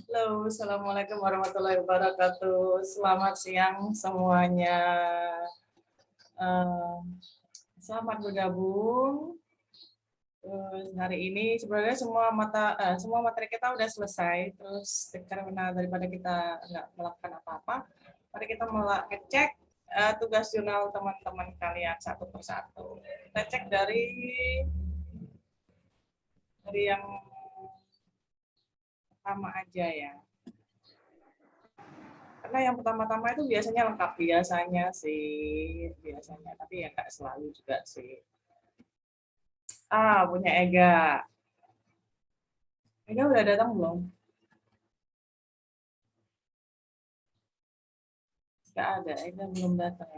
Halo, Assalamualaikum warahmatullahi wabarakatuh. Selamat siang semuanya. Eh, Selamat bergabung. Hari ini sebenarnya semua materi kita udah selesai. Terus karena daripada kita nggak melakukan apa-apa, mari kita cek tugas jurnal teman-teman kalian satu persatu. Kita cek dari yang pertama aja ya. Karena yang pertama-tama itu biasanya lengkap, biasanya, tapi ya nggak selalu juga sih. Punya Ega. Ega udah datang belum? Nggak ada, Ega belum datang.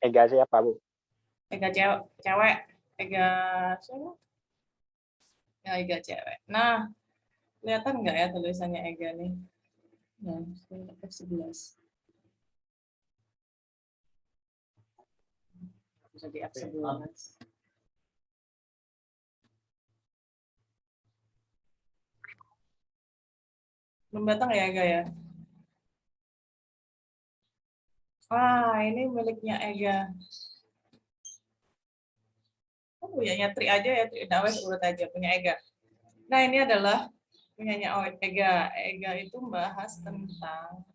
Ega siapa, Bu? Ega cewek. Ega siapa? Ya, Ega cewek. Nah, kelihatan nggak ya tulisannya Ega nih? Nah, F11. Bisa di F11. Belum datang ya Ega ya? Ini miliknya Ega. Punyanya Tri aja ya, Tri Dawes urut aja, punya Ega. Nah, ini adalah punyanya Ega. Ega itu membahas tentang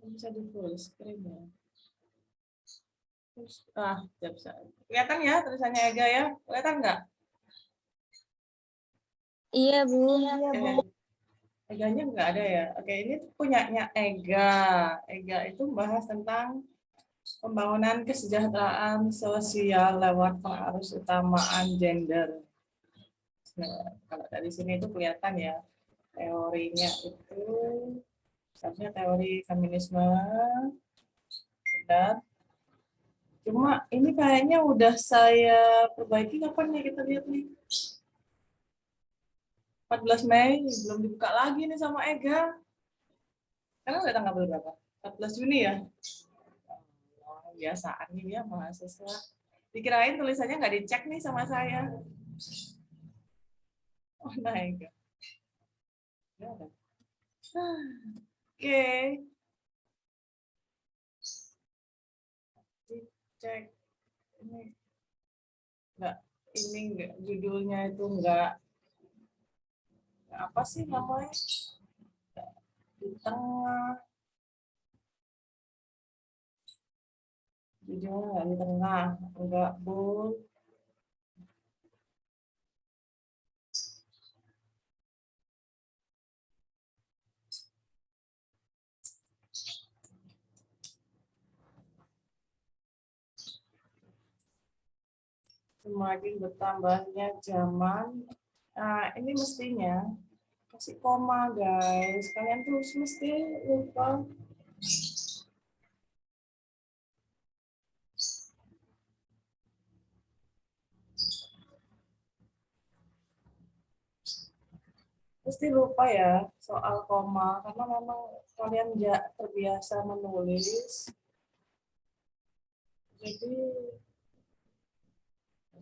bisa di full screen ya. Bisa. Kelihatan ya tulisannya Ega ya? Kelihatan nggak? Iya, Bu. Eganya nggak ada ya? Oke, ini punyanya Ega. Ega itu membahas tentang pembangunan kesejahteraan sosial lewat pengarus utamaan gender. Nah, kalau dari sini itu kelihatan ya, teorinya itu sebenarnya teori feminisme. Dan cuma ini kayaknya udah saya perbaiki, kapan nih kita lihat nih? 14 Mei, belum dibuka lagi nih sama Ega. Karena udah tanggal berapa? 14 Juni ya? Biasaan nih ya mahasiswa. Dikirain tulisannya nggak dicek nih sama saya. Oh, nah Ega. Oke. Dicek. Ini enggak, judulnya itu enggak apa sih namanya? Di tengah. Judulnya enggak di tengah, enggak bold. Semakin bertambahnya zaman, ini mestinya kasih koma guys. Kalian tuh mesti lupa. Pasti lupa ya soal koma karena memang kalian nggak terbiasa menulis, jadi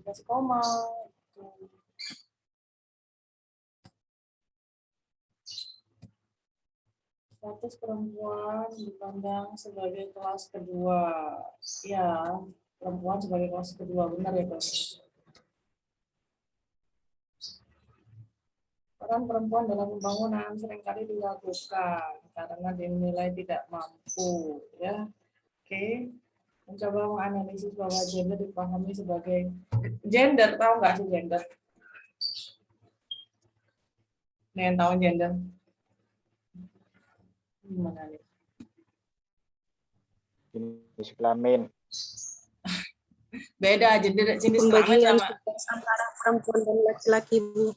kasih koma. Status perempuan dipandang sebagai kelas kedua. Ya, perempuan sebagai kelas kedua, benar ya Bang? Peran perempuan dalam pembangunan seringkali dilakukan karena dinilai tidak mampu, ya. Oke, mencoba menganalisis bahwa gender dipahami sebagai gender, tahu nggak sih gender? Nih yang tahu gender? Gimana nih? Jenis kelamin. Beda jenis kelamin Pembagian sama tugas antara perempuan dan laki-laki, Bu.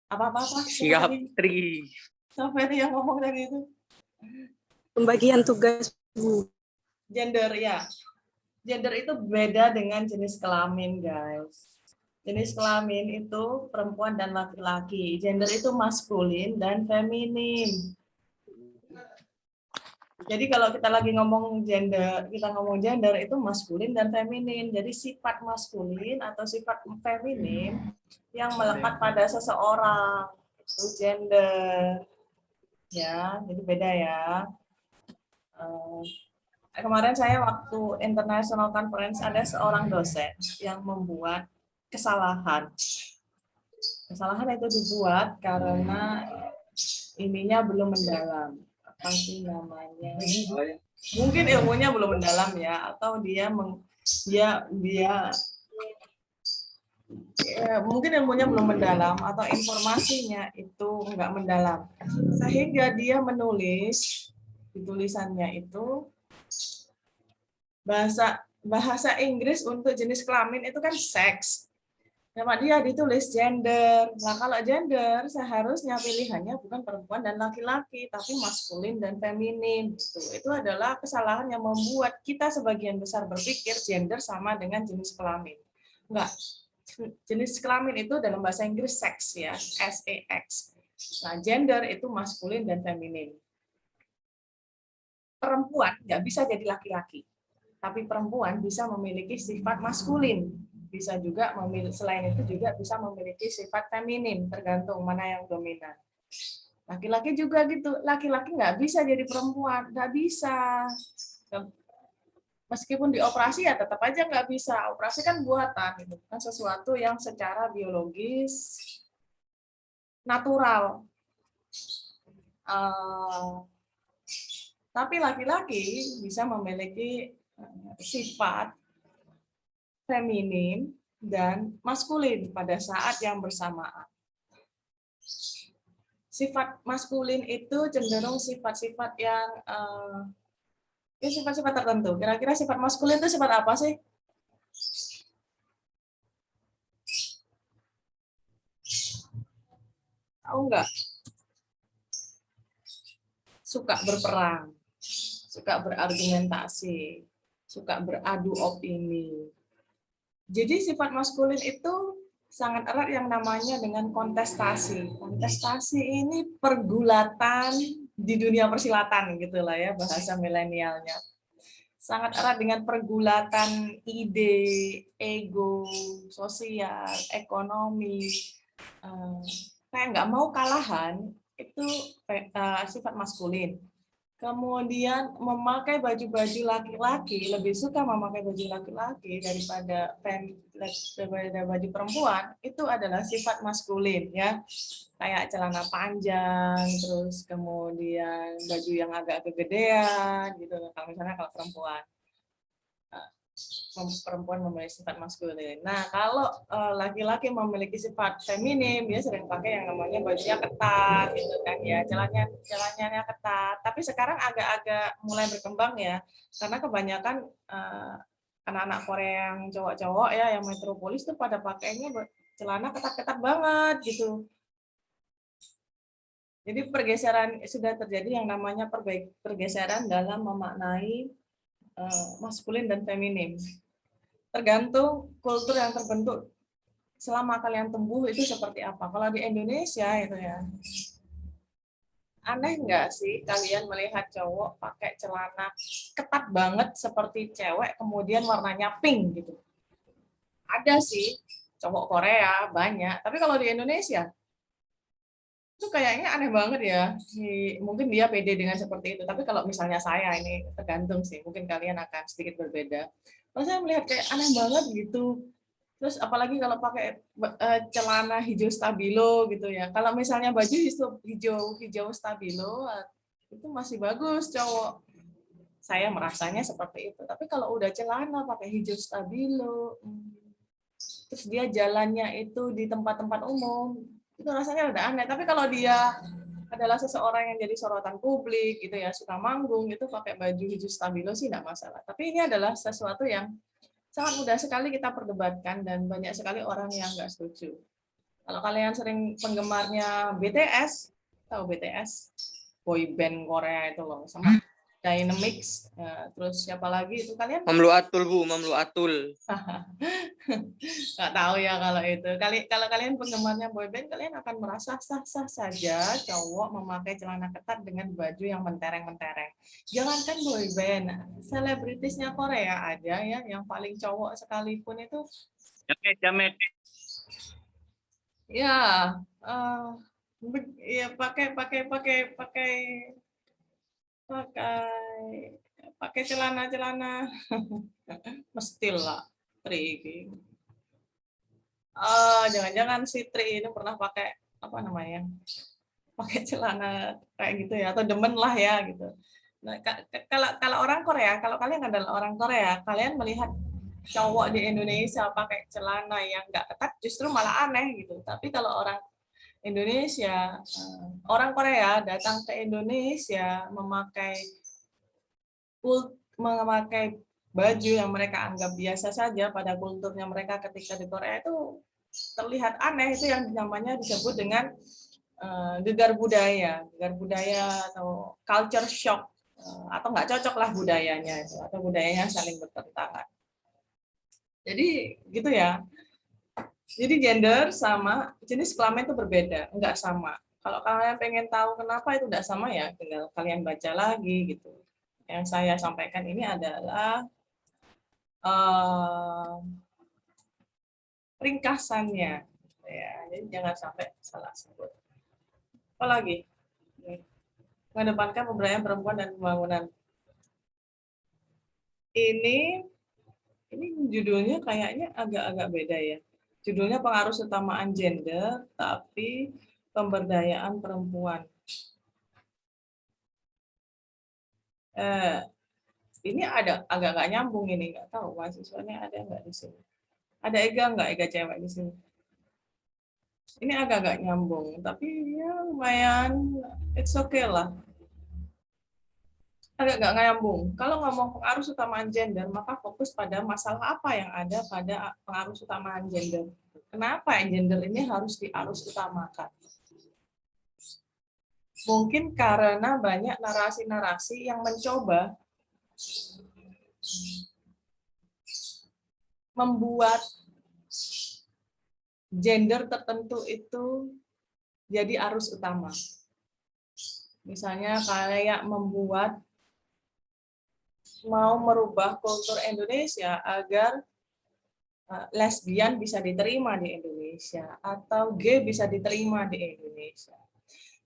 apa? Siap, Tri. Sampai itu yang ngomong tadi itu. Pembagian tugas, Bu. Gender ya. Gender itu beda dengan jenis kelamin, guys. Jenis kelamin itu perempuan dan laki-laki. Gender itu maskulin dan feminin. Jadi kalau kita lagi ngomong gender itu maskulin dan feminin. Jadi sifat maskulin atau sifat feminin yang melekat pada seseorang itu gender. Ya, jadi beda ya. Kemarin saya waktu International Conference ada seorang dosen yang membuat kesalahan. Kesalahan itu dibuat karena ininya belum mendalam. Apa sih namanya? Mungkin ilmunya belum mendalam ya, atau dia mungkin ilmunya belum mendalam atau informasinya itu enggak mendalam. Sehingga dia menulis di tulisannya itu bahasa Inggris untuk jenis kelamin itu kan seks. Sama dia ditulis gender. Nah, kalau gender seharusnya pilihannya bukan perempuan dan laki-laki, tapi maskulin dan feminin. Itu adalah kesalahan yang membuat kita sebagian besar berpikir gender sama dengan jenis kelamin. Enggak. Jenis kelamin itu dalam bahasa Inggris seks ya, S-E-X. Nah, gender itu maskulin dan feminin. Perempuan nggak bisa jadi laki-laki, tapi perempuan bisa memiliki sifat maskulin. Bisa juga selain itu juga bisa memiliki sifat feminin, tergantung mana yang dominan. Laki-laki juga gitu, laki-laki nggak bisa jadi perempuan, nggak bisa. Meskipun dioperasi ya tetap aja nggak bisa. Operasi kan buatan, gitu kan sesuatu yang secara biologis natural. Tapi laki-laki bisa memiliki sifat feminin dan maskulin pada saat yang bersamaan. Sifat maskulin itu cenderung sifat-sifat yang sifat-sifat tertentu. Kira-kira sifat maskulin itu sifat apa sih? Tahu nggak? Suka berperang, suka berargumentasi, suka beradu opini. Jadi sifat maskulin itu sangat erat yang namanya dengan kontestasi. Kontestasi ini pergulatan di dunia persilatan gitulah ya bahasa milenialnya. Sangat erat dengan pergulatan ide, ego, sosial, ekonomi. Kayak nggak mau kalahan itu sifat maskulin. Kemudian memakai baju-baju laki-laki, lebih suka memakai baju laki-laki daripada baju perempuan, itu adalah sifat maskulin ya. Kayak celana panjang, terus kemudian baju yang agak kegedean gitu. Kalau misalnya kalau perempuan memiliki sifat maskulin. Nah, kalau laki-laki memiliki sifat feminin, dia sering pakai yang namanya bajunya ketat, gitu kan ya, celananya ketat. Tapi sekarang agak-agak mulai berkembang ya, karena kebanyakan anak-anak Korea yang cowok-cowok ya, yang metropolis tuh pada pakainya celana ketat-ketat banget gitu. Jadi pergeseran sudah terjadi yang namanya pergeseran dalam memaknai maskulin dan feminin. Tergantung kultur yang terbentuk selama kalian tumbuh itu seperti apa. Kalau di Indonesia itu ya, aneh nggak sih kalian melihat cowok pakai celana ketat banget seperti cewek, kemudian warnanya pink gitu. Ada sih cowok Korea banyak, tapi kalau di Indonesia itu kayaknya aneh banget ya. Mungkin dia pede dengan seperti itu, tapi kalau misalnya saya ini tergantung sih, mungkin kalian akan sedikit berbeda. Kalau saya melihat kayak aneh banget gitu. Terus apalagi kalau pakai celana hijau stabilo gitu ya. Kalau misalnya baju hijau stabilo itu masih bagus cowok. Saya merasanya seperti itu. Tapi kalau udah celana pakai hijau stabilo, terus dia jalannya itu di tempat-tempat umum, itu rasanya udah aneh. Tapi kalau dia adalah seseorang yang jadi sorotan publik gitu ya, suka manggung itu pakai baju hijau stabilo sih enggak masalah. Tapi ini adalah sesuatu yang sangat mudah sekali kita perdebatkan dan banyak sekali orang yang nggak setuju. Kalau kalian sering penggemarnya BTS, tahu BTS, boy band Korea itu loh, sama Dynamix, terus siapa lagi itu kalian? Mamlu Atul Bu, Mamlu Atul. Nggak tahu ya kalau itu. Kalau kalian penggemarnya boyband, kalian akan merasa sah-sah saja cowok memakai celana ketat dengan baju yang mentereng-mentereng. Jangankan boyband, selebritisnya Korea ada ya, yang paling cowok sekalipun itu Jamet. ya, ya pakai celana-celana mestilah Tri. Jangan-jangan si Tri ini pernah pakai apa namanya? Pakai celana kayak gitu ya, atau demen lah ya gitu. Nah, kalau orang Korea, kalau kalian adalah orang Korea, kalian melihat cowok di Indonesia pakai celana yang nggak ketat justru malah aneh gitu. Tapi kalau orang Indonesia, orang Korea datang ke Indonesia memakai baju yang mereka anggap biasa saja pada kulturnya mereka ketika di Korea itu terlihat aneh, itu yang namanya disebut dengan gegar budaya atau culture shock, atau nggak cocok lah budayanya itu, atau budayanya saling bertentangan. Jadi gitu ya. Jadi gender sama jenis kelamin itu berbeda, enggak sama. Kalau kalian pengen tahu kenapa itu enggak sama ya, tinggal kalian baca lagi gitu. Yang saya sampaikan ini adalah ringkasannya. Ya, jadi jangan sampai salah sebut. Apalagi mengedepankan pemberdayaan perempuan dan pembangunan. Ini judulnya kayaknya agak-agak beda ya. Judulnya pengaruh utamaan gender, tapi pemberdayaan perempuan. Ini ada agak nggak nyambung ini, nggak tahu mahasiswanya ada nggak di sini. Ada Ega nggak, Ega cewek di sini? Ini agak nggak nyambung, tapi ya lumayan, it's okay lah. Agak nggak nyambung. Kalau ngomong pengaruh utamaan gender, maka fokus pada masalah apa yang ada pada pengaruh utamaan gender. Kenapa gender ini harus diarus utamakan? Mungkin karena banyak narasi-narasi yang mencoba membuat gender tertentu itu jadi arus utama. Misalnya kayak mau merubah kultur Indonesia agar lesbian bisa diterima di Indonesia atau gay bisa diterima di Indonesia.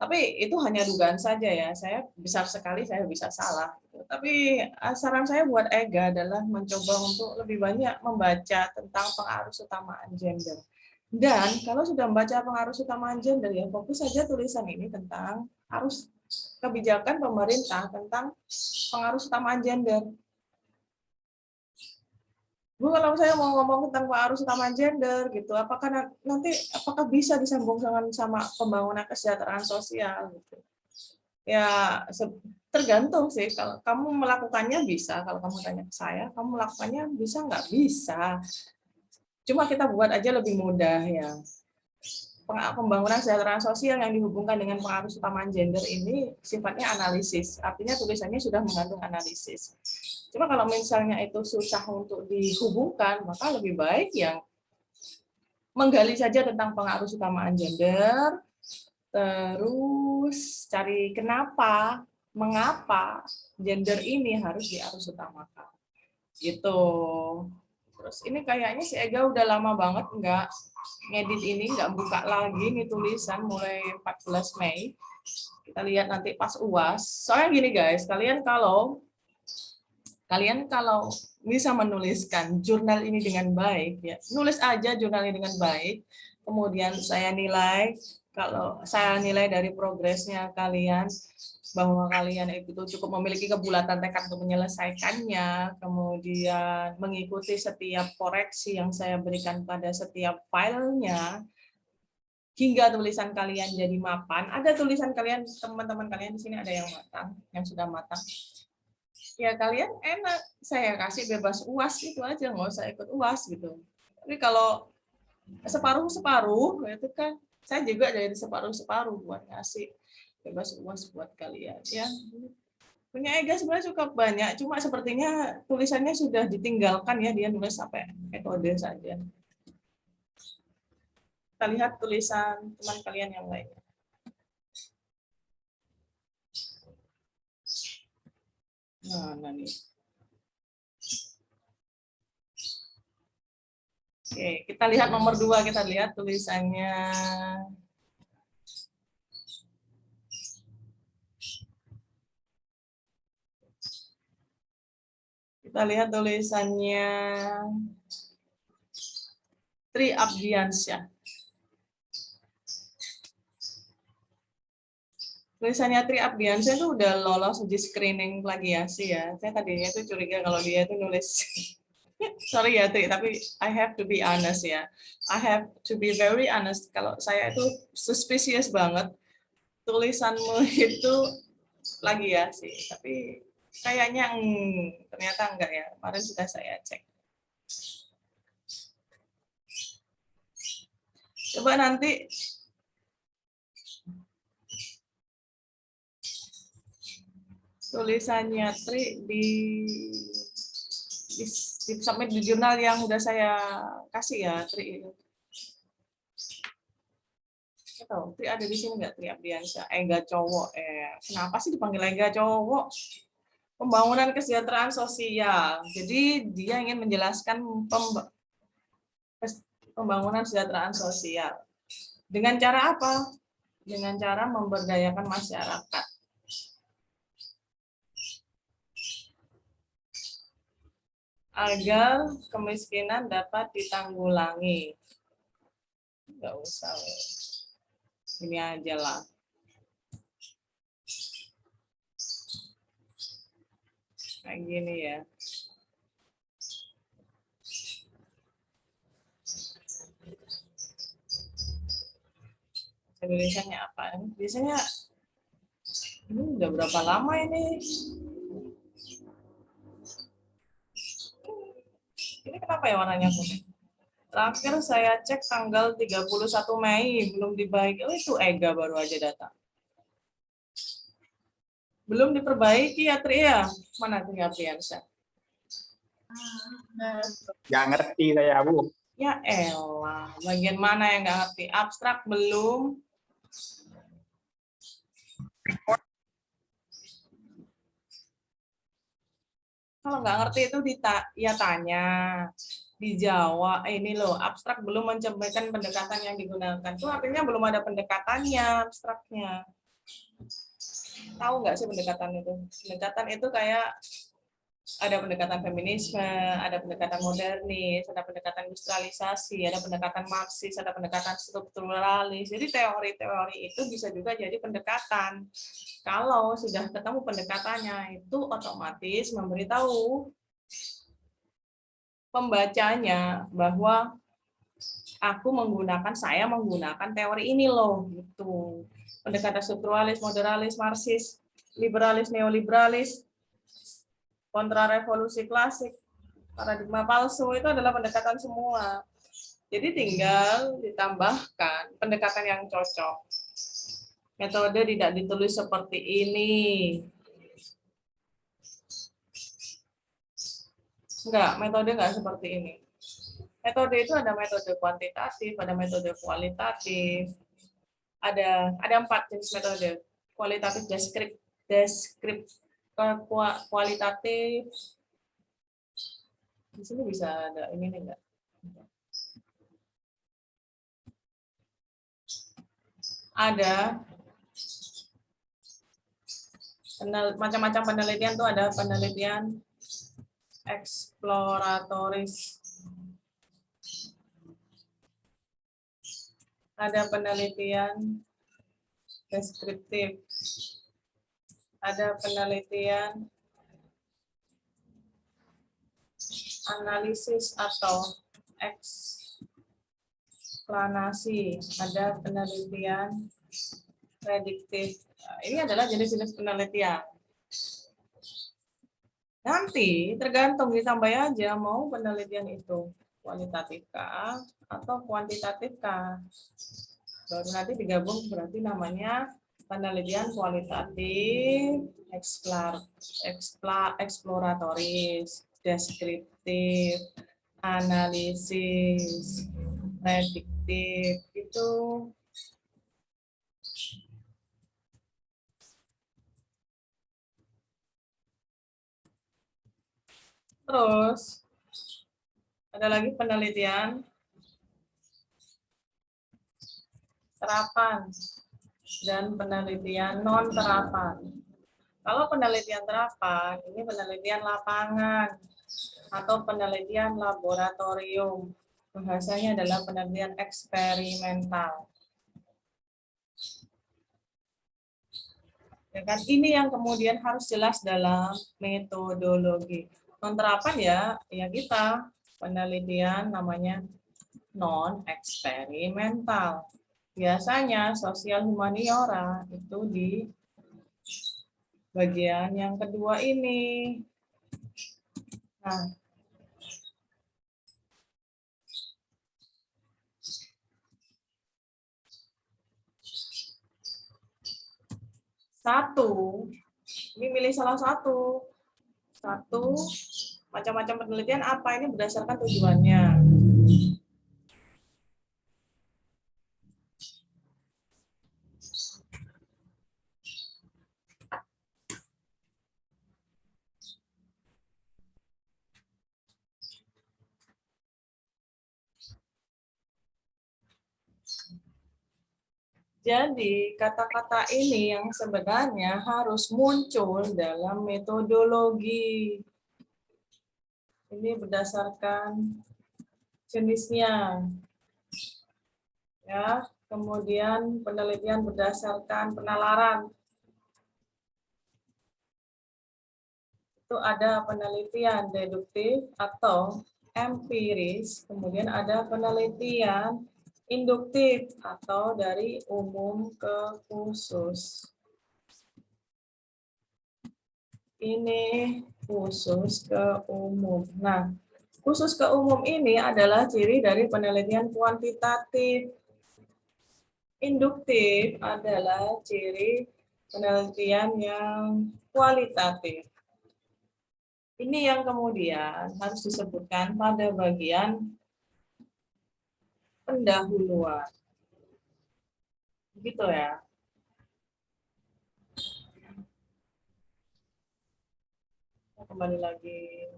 Tapi itu hanya dugaan saja ya. Saya besar sekali saya bisa salah. Tapi saran saya buat Ega adalah mencoba untuk lebih banyak membaca tentang pengaruh utamaan gender. Dan kalau sudah membaca pengaruh utamaan gender, ya fokus saja tulisan ini tentang arus kebijakan pemerintah tentang pengaruh utamaan gender. Bu, kalau saya mau ngomong tentang pengaruh utamaan gender gitu, apakah bisa disambung sama pembangunan kesejahteraan sosial gitu? Ya tergantung sih. Kalau kamu melakukannya bisa, kalau kamu tanya ke saya, kamu melakukannya bisa nggak? Bisa. Cuma kita buat aja lebih mudah ya. Pembangunan kesejahteraan sosial yang dihubungkan dengan pengaruh utamaan gender ini sifatnya analisis, artinya tulisannya sudah mengandung analisis. Cuma kalau misalnya itu susah untuk dihubungkan, maka lebih baik yang menggali saja tentang pengaruh utamaan gender, terus cari mengapa gender ini harus diarus utamakan. Gitu. Terus ini kayaknya si Ega udah lama banget nggak ngedit ini, nggak buka lagi nih tulisan mulai 14 Mei. Kita lihat nanti pas UAS. Soalnya gini guys, kalian kalau bisa menuliskan jurnal ini dengan baik, ya nulis aja jurnal ini dengan baik. Kemudian saya nilai, kalau saya nilai dari progresnya kalian, bahwa kalian itu cukup memiliki kebulatan tekad untuk menyelesaikannya, kemudian mengikuti setiap koreksi yang saya berikan pada setiap filenya, hingga tulisan kalian jadi mapan. Ada tulisan kalian, teman-teman kalian di sini ada yang matang, yang sudah matang. Ya kalian enak, saya kasih bebas UAS itu aja, nggak usah ikut UAS gitu. Tapi kalau separuh itu kan, saya juga jadi separuh buat ngasih bebas UAS buat kalian ya. Punya Ega sebenarnya cukup banyak, cuma sepertinya tulisannya sudah ditinggalkan ya, dia nulis sampai metode saja. Kita lihat tulisan teman kalian yang lain. Nah nih. Oke, kita lihat nomor 2, kita lihat tulisannya. Kita lihat tulisannya Tri Abdiansyah. Tulisannya Tri Abdiansyah itu udah lolos uji screening plagiasi ya. Saya tadinya tuh curiga kalau dia itu nulis. Sorry ya Tri, tapi I have to be honest ya. I have to be very honest. Kalau saya itu suspicious banget tulisanmu itu plagiasi. Tapi kayaknya ternyata enggak ya. Kemarin sudah saya cek. Coba nanti tulisannya Tri di submit di jurnal yang udah saya kasih ya, Tri. Tahu, Tri ada di sini nggak, Tri Abdiansyah? Ega cowok. Kenapa sih dipanggil Ega cowok? Pembangunan kesejahteraan sosial. Jadi dia ingin menjelaskan pembangunan kesejahteraan sosial. Dengan cara apa? Dengan cara memberdayakan masyarakat. Agar kemiskinan dapat ditanggulangi. Nggak usah. Ini aja lah. Kayak gini ya. Tulisannya apa? Biasanya ini udah berapa lama ini? Ini kenapa ya warnanya kuning? Terakhir saya cek tanggal 31 Mei, belum dibaiki. Oh, itu Ega baru aja datang. Belum diperbaiki ya, Tri ya? Mana Tri Abdiansyah? Nggak ngerti saya, Bu. Ya elah, bagian mana yang nggak ngerti? Abstrak belum. Kalau nggak ngerti itu ya tanya. Di Jawa, ini loh, abstrak belum mencerminkan pendekatan yang digunakan. Itu artinya belum ada pendekatannya, abstraknya. Tahu nggak sih pendekatan itu? Pendekatan itu kayak ada pendekatan feminisme, ada pendekatan modernis, ada pendekatan industrialisasi, ada pendekatan marxis, ada pendekatan strukturalis. Jadi teori-teori itu bisa juga jadi pendekatan. Kalau sudah ketemu pendekatannya, itu otomatis memberitahu pembacanya bahwa saya menggunakan teori ini loh, gitu. Pendekatan strukturalis, moderalis, marxis, liberalis, neoliberalis, kontrarevolusi klasik, paradigma palsu, itu adalah pendekatan semua. Jadi tinggal ditambahkan pendekatan yang cocok. Metode tidak ditulis seperti ini. Metode enggak seperti ini. Metode itu ada metode kuantitatif, ada metode kualitatif. Ada 4 jenis metode. Kualitatif, kualitatif. Di sini bisa ada ini enggak? Ada macam-macam penelitian tuh, ada penelitian eksploratoris, ada penelitian deskriptif, ada penelitian analisis atau eksplanasi, ada penelitian prediktif. Ini adalah jenis-jenis penelitian. Nanti tergantung, ditambah aja mau penelitian itu kualitatif kah atau kuantitatif kah. Baru nanti digabung berarti namanya penelitian kualitatif, eksploratoris, deskriptif, analisis, prediktif, itu terus ada lagi penelitian terapan dan penelitian non terapan. Kalau penelitian terapan, ini penelitian lapangan atau penelitian laboratorium. Bahasanya adalah penelitian eksperimental. Ya kan? Ini yang kemudian harus jelas dalam metodologi. Non terapan ya kita penelitian namanya non eksperimental. Biasanya sosial humaniora itu di bagian yang kedua ini. Nah, satu, ini milih salah satu. Satu, macam-macam penelitian apa ini berdasarkan tujuannya. Jadi, kata-kata ini yang sebenarnya harus muncul dalam metodologi. Ini berdasarkan jenisnya. Ya, kemudian penelitian berdasarkan penalaran. Itu ada penelitian deduktif atau empiris, kemudian ada penelitian induktif atau dari umum ke khusus. Ini khusus ke umum. Nah, khusus ke umum ini adalah ciri dari penelitian kuantitatif. Induktif adalah ciri penelitian yang kualitatif. Ini yang kemudian harus disebutkan pada bagian pendahuluan. Begitu ya. Kembali lagi.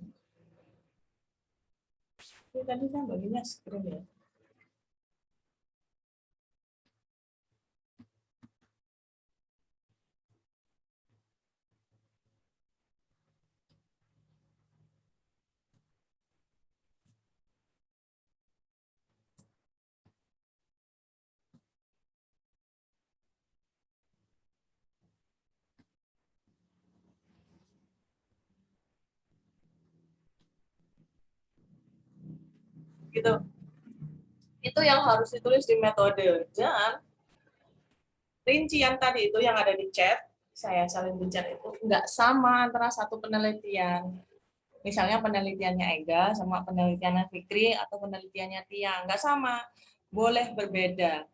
Ini tadi kan baginya screen ya. Gitu. Itu yang harus ditulis di metode. Dan rincian tadi itu yang ada di chat, saya salin di chat itu nggak sama antara satu penelitian. Misalnya penelitiannya Ega sama penelitiannya Fikri atau penelitiannya Tia, nggak sama, boleh berbeda.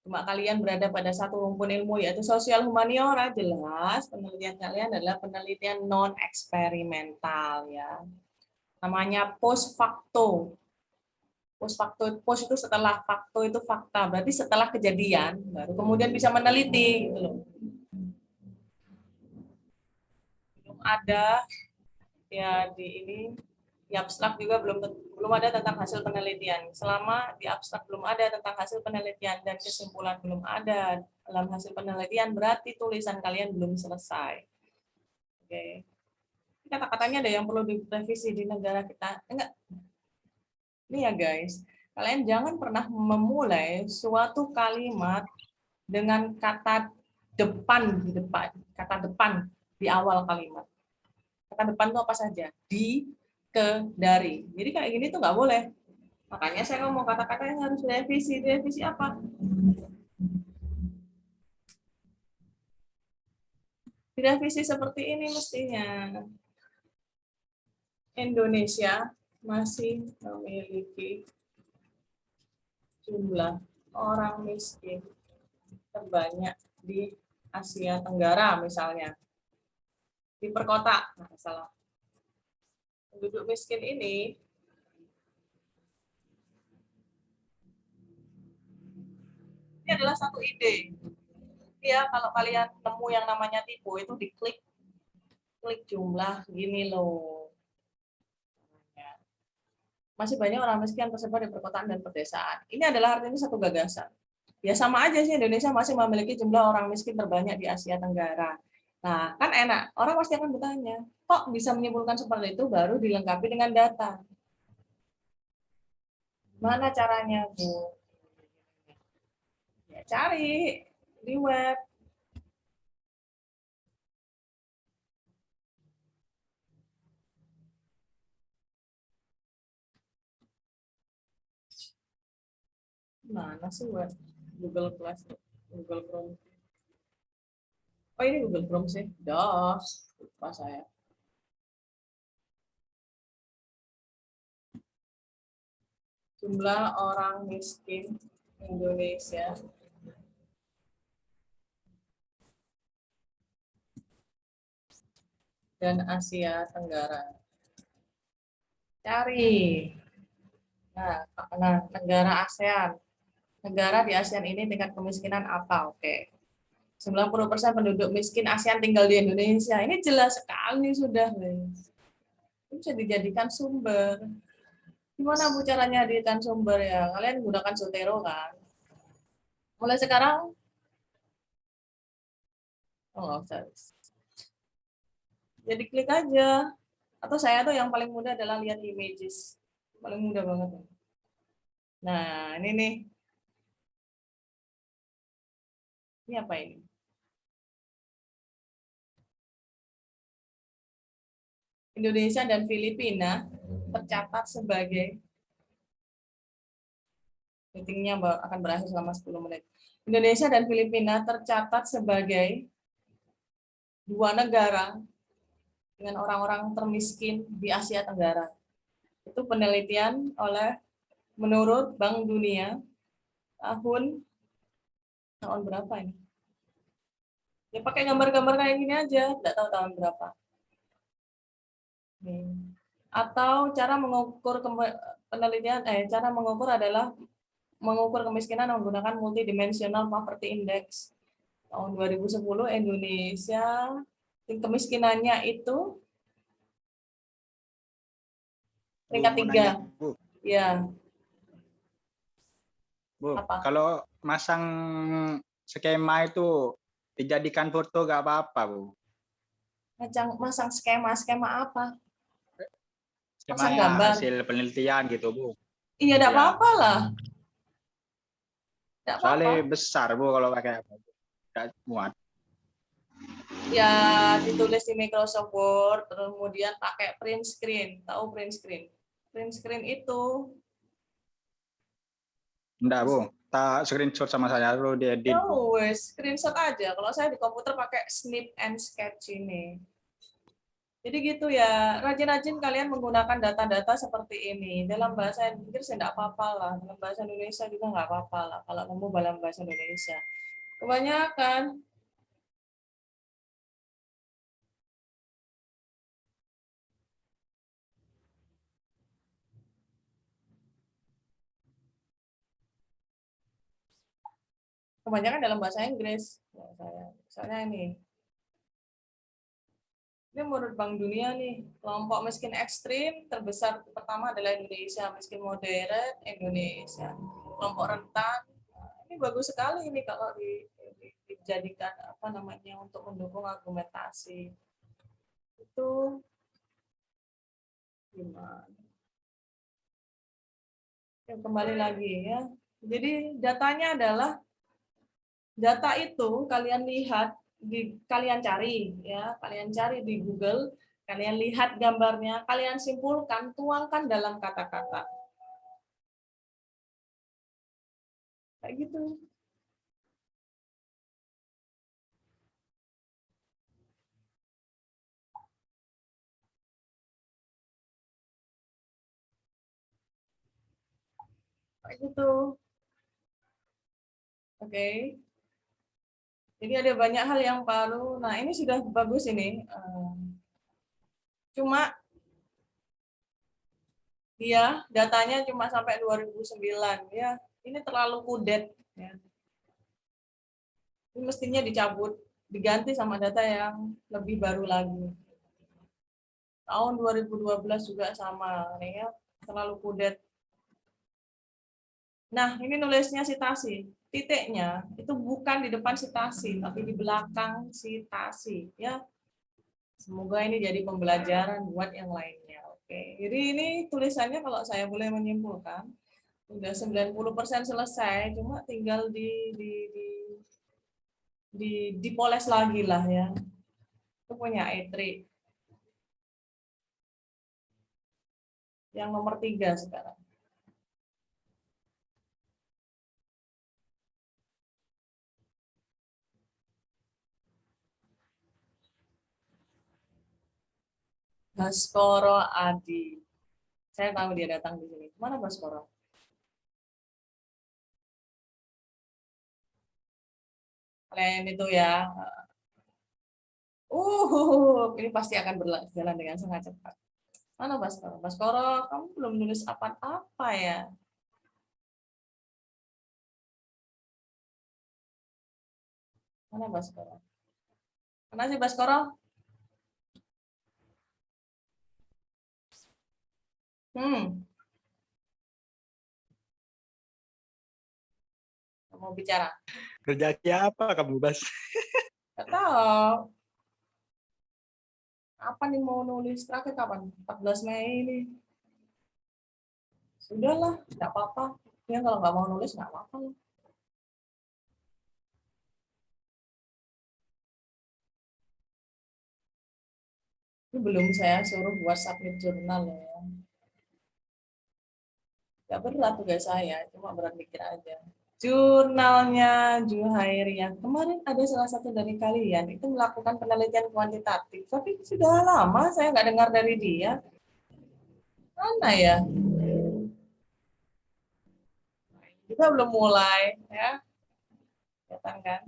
Cuma kalian berada pada satu rumpun ilmu yaitu sosial humaniora, jelas penelitian kalian adalah penelitian non eksperimental ya. Namanya post facto. Post itu setelah fakto itu fakta, berarti setelah kejadian baru kemudian bisa meneliti gitu loh. Belum ada ya di ini di abstrak juga belum ada tentang hasil penelitian. Selama di abstrak belum ada tentang hasil penelitian dan kesimpulan belum ada dalam hasil penelitian, berarti tulisan kalian belum selesai. Oke. Kata-katanya ada yang perlu direvisi di negara kita. Enggak. Ini ya guys, kalian jangan pernah memulai suatu kalimat dengan kata depan di depan, kata depan di awal kalimat. Kata depan itu apa saja? Di, ke, dari. Jadi kayak gini tuh nggak boleh. Makanya saya ngomong kata-kata yang harus direvisi. Direvisi apa? Direvisi seperti ini mestinya. Indonesia masih memiliki jumlah orang miskin terbanyak di Asia Tenggara misalnya, di perkota, nah, salah. Penduduk miskin ini adalah satu ide. Ya, kalau kalian nemu yang namanya tipu itu diklik jumlah gini loh. Masih banyak orang miskin tersebar di perkotaan dan pedesaan. Ini adalah artinya satu gagasan. Ya sama aja sih, Indonesia masih memiliki jumlah orang miskin terbanyak di Asia Tenggara. Nah, kan enak. Orang pasti akan bertanya, kok bisa menyimpulkan seperti itu baru dilengkapi dengan data. Mana caranya, Bu? Ya, cari di web. Mana sih web? Google Class, Google Chrome. Oh, ini Google Chrome sih. Dah, lupa saya. Jumlah orang miskin Indonesia dan Asia Tenggara. Cari. Nah, negara ASEAN. Negara di ASEAN ini tingkat kemiskinan apa? Oke. 90% penduduk miskin ASEAN tinggal di Indonesia. Ini jelas sekali sudah. Ini bisa dijadikan sumber. Gimana Bu caranya dijadikan sumber ya? Kalian gunakan Zotero kan? Mulai sekarang, oh nggak usah. Jadi klik aja. Atau saya tuh yang paling mudah adalah lihat images. Paling mudah banget. Nah, ini nih. Ini apa ini? Indonesia dan Filipina tercatat sebagai meetingnya akan berakhir selama 10 menit. Indonesia dan Filipina tercatat sebagai dua negara dengan orang-orang termiskin di Asia Tenggara. Itu penelitian menurut Bank Dunia tahun berapa ini? Ya pakai gambar-gambar kayak gini aja, tidak tahu tahun berapa. Atau cara mengukur cara mengukur adalah mengukur kemiskinan menggunakan multidimensional poverty index. Tahun 2010 Indonesia kemiskinannya itu peringkat 3. Bu. Ya. Bu, Apa? kalau masang skema itu dijadikan foto gak apa-apa, Bu. Masang skema apa? Masang Skemanya gambar. hasil penelitian gitu, Bu. Iya, tidak Ya. apa-apa lah. Tidak Soalnya apa-apa. besar, Bu, kalau pakai apa. Tidak muat. Ya, ditulis di Microsoft Word, kemudian pakai print screen. Tahu print screen? Print screen itu Enggak, Bu. Tak screenshot sama saya dulu diedit, Bu. screenshot aja. Kalau saya di komputer pakai Snip and Sketch ini. Jadi gitu ya, rajin-rajin kalian menggunakan data-data seperti ini. Dalam bahasa Inggris ya enggak apa-apa lah. Dalam bahasa Indonesia juga enggak apa-apa lah. Kalau kamu dalam bahasa Indonesia. Kebanyakan dalam bahasa Inggris. Ya, misalnya ini. Ini menurut Bank Dunia nih, kelompok miskin ekstrim terbesar pertama adalah Indonesia, miskin modern Indonesia, kelompok rentan. Ini bagus sekali ini kalau dijadikan apa namanya untuk mendukung argumentasi. Itu gimana? Kembali lagi ya. Jadi datanya adalah data itu kalian lihat kalian cari ya, kalian cari di Google, kalian lihat gambarnya, kalian simpulkan, tuangkan dalam kata-kata. Kayak gitu. Kayak gitu. Oke. Jadi ada banyak hal yang baru. Nah, ini sudah bagus ini. Cuma dia datanya cuma sampai 2009 ya. Ini terlalu kudet ya. Ini mestinya dicabut, diganti sama data yang lebih baru lagi. Tahun 2012 juga sama nih ya, terlalu kudet. Nah, ini nulisnya sitasi. Titiknya itu bukan di depan sitasi, tapi di belakang sitasi ya. Semoga ini jadi pembelajaran buat yang lainnya. Oke. Jadi ini tulisannya kalau saya boleh menyimpulkan udah 90% selesai, cuma tinggal dipoles lagi lah ya. Itu punya E3. Yang nomor 3 sekarang. Baskoro Adi. Saya tahu dia datang di sini. Mana Baskoro? Kalian itu ya. Ini pasti akan berjalan dengan sangat cepat. Mana Baskoro? Baskoro, kamu belum nulis apa-apa ya? Mana Baskoro? Mana sih Baskoro? Mau bicara? Kerja siapa kamu, Bas? Nggak tahu. Apa nih mau nulis terakhir kapan? 14 Mei ini. Sudahlah, nggak apa-apa. Ya kalau nggak mau nulis nggak apa-apa. Ini belum saya suruh buat submit jurnal ya. Nggak berat tugas saya, cuma berat mikir aja. Jurnalnya Juhairiyah. Kemarin ada salah satu dari kalian itu melakukan penelitian kuantitatif, tapi sudah lama saya nggak dengar dari dia. Mana ya? Kita belum mulai, ya. Kelihatan kan?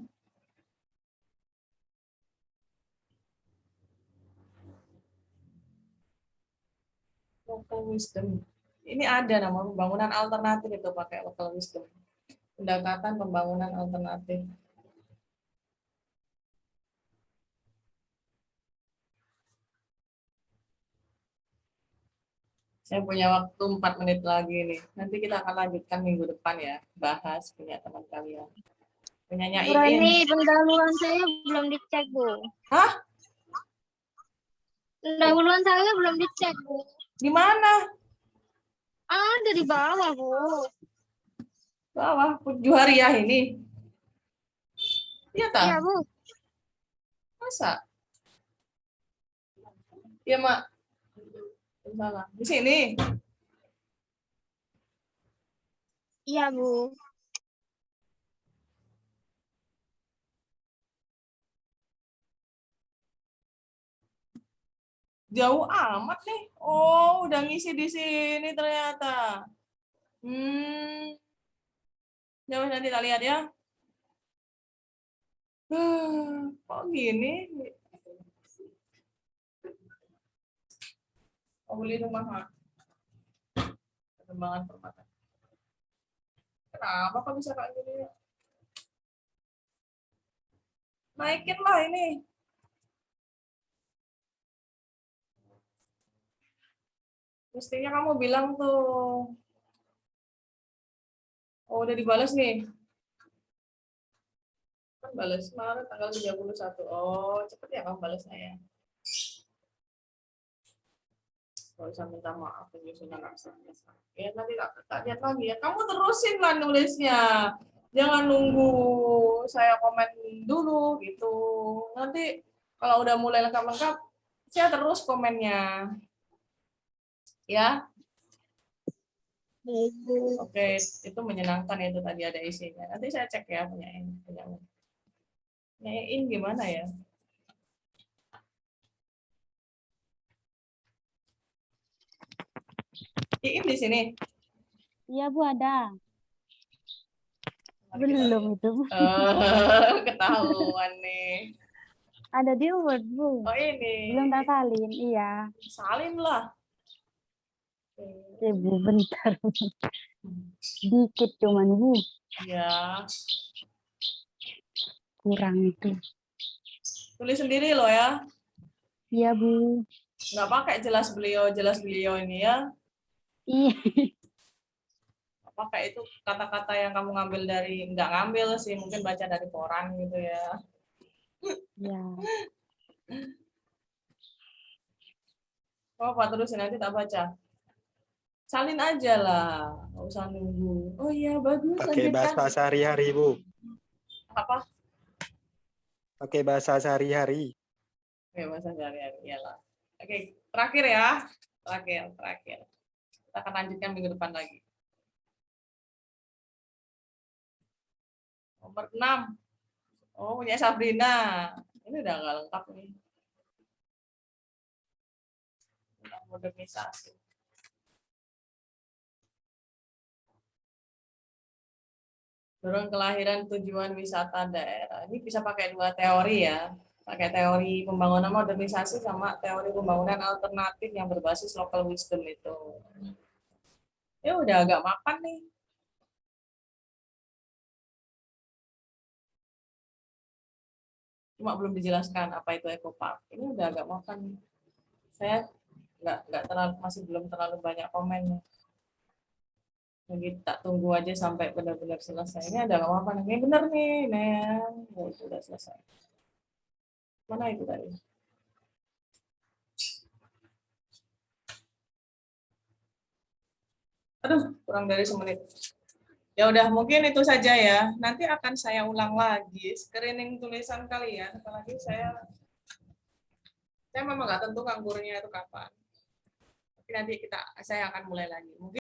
Local wisdom. Ini ada nama pembangunan alternatif itu pakai local wisdom. Pendekatan pembangunan alternatif. Saya punya waktu 4 menit lagi nih. Nanti kita akan lanjutkan minggu depan ya. Bahas punya teman kalian. Punyanya Iin. Ini pendahuluan saya belum dicek, Bu. Hah? Pendahuluan saya belum dicek, Bu. Di mana? Ada di bawah, Bu. Bawah. Juhariah ini. Iya tak? Iya, Bu. Masa? Iya, Mak. Salah. Di sini. Iya, Bu. Jauh amat nih. Oh, udah ngisi di sini ternyata. Jauh nanti kita lihat ya. Kok gini? Oh, beli rumah, Mak. Perkembangan permata. Kenapa kok bisa kayak gini? Naikin lah ini. Mestinya kamu bilang tuh. Oh, udah dibalas nih. Kan balas Maret tanggal 31. Oh, cepet ya kamu balasnya ya. Kalau bisa minta maaf penyusunan aksaranya. Ya, nanti tak lihat lagi ya. Kamu terusin lah nulisnya. Jangan nunggu saya komen dulu gitu. Nanti kalau udah mulai lengkap-lengkap, saya terus komennya. Ya. Oke, itu menyenangkan itu tadi ada isinya. Nanti saya cek ya punya ini gimana ya? Iin di sini. Iya, Bu, ada. Mari kita Belum lihat. itu. Ketahuan nih. Ada di Word, Bu. Oh ini. Belum tak salin. Iya. Salin lah. Ya, Bu, bentar. Dikit cuman, Bu. Ya, Kurang itu. tulis sendiri loh ya. Iya, Bu. Nggak pakai jelas beliau ini ya. Iya. Nggak pakai itu kata-kata yang kamu ngambil dari, nggak ngambil sih, mungkin baca dari koran gitu ya. Iya. Oh, Pak terusin nanti tak baca. Salin aja lah, nggak usah nunggu. Oh iya, bagus. Pakai Lanjutkan. bahasa sehari-hari, Bu. Apa? Pakai bahasa sehari-hari. Oke, bahasa sehari-hari, iyalah. Oke, terakhir ya. Terakhir. Kita akan lanjutkan minggu depan lagi. Nomor 6. Oh, punya Sabrina. Ini udah nggak lengkap nih. Tentang modernisasi. Dorong kelahiran tujuan wisata daerah. Ini bisa pakai 2 teori ya. Pakai teori pembangunan modernisasi sama teori pembangunan alternatif yang berbasis local wisdom itu. Ya udah agak mapan nih. Cuma belum dijelaskan apa itu ecopark. Ini udah agak mapan nih. Saya masih belum terlalu banyak komen. Jadi tak tunggu aja sampai benar-benar selesai. Ini ada apa? Ini benar nih, Neng. Oh, sudah selesai. Mana itu tadi? Aduh, kurang dari semenit. Ya udah, mungkin itu saja ya. Nanti akan saya ulang lagi screening tulisan kalian. Apalagi saya memang nggak tentu nganggurnya itu kapan. Tapi nanti saya akan mulai lagi. Mungkin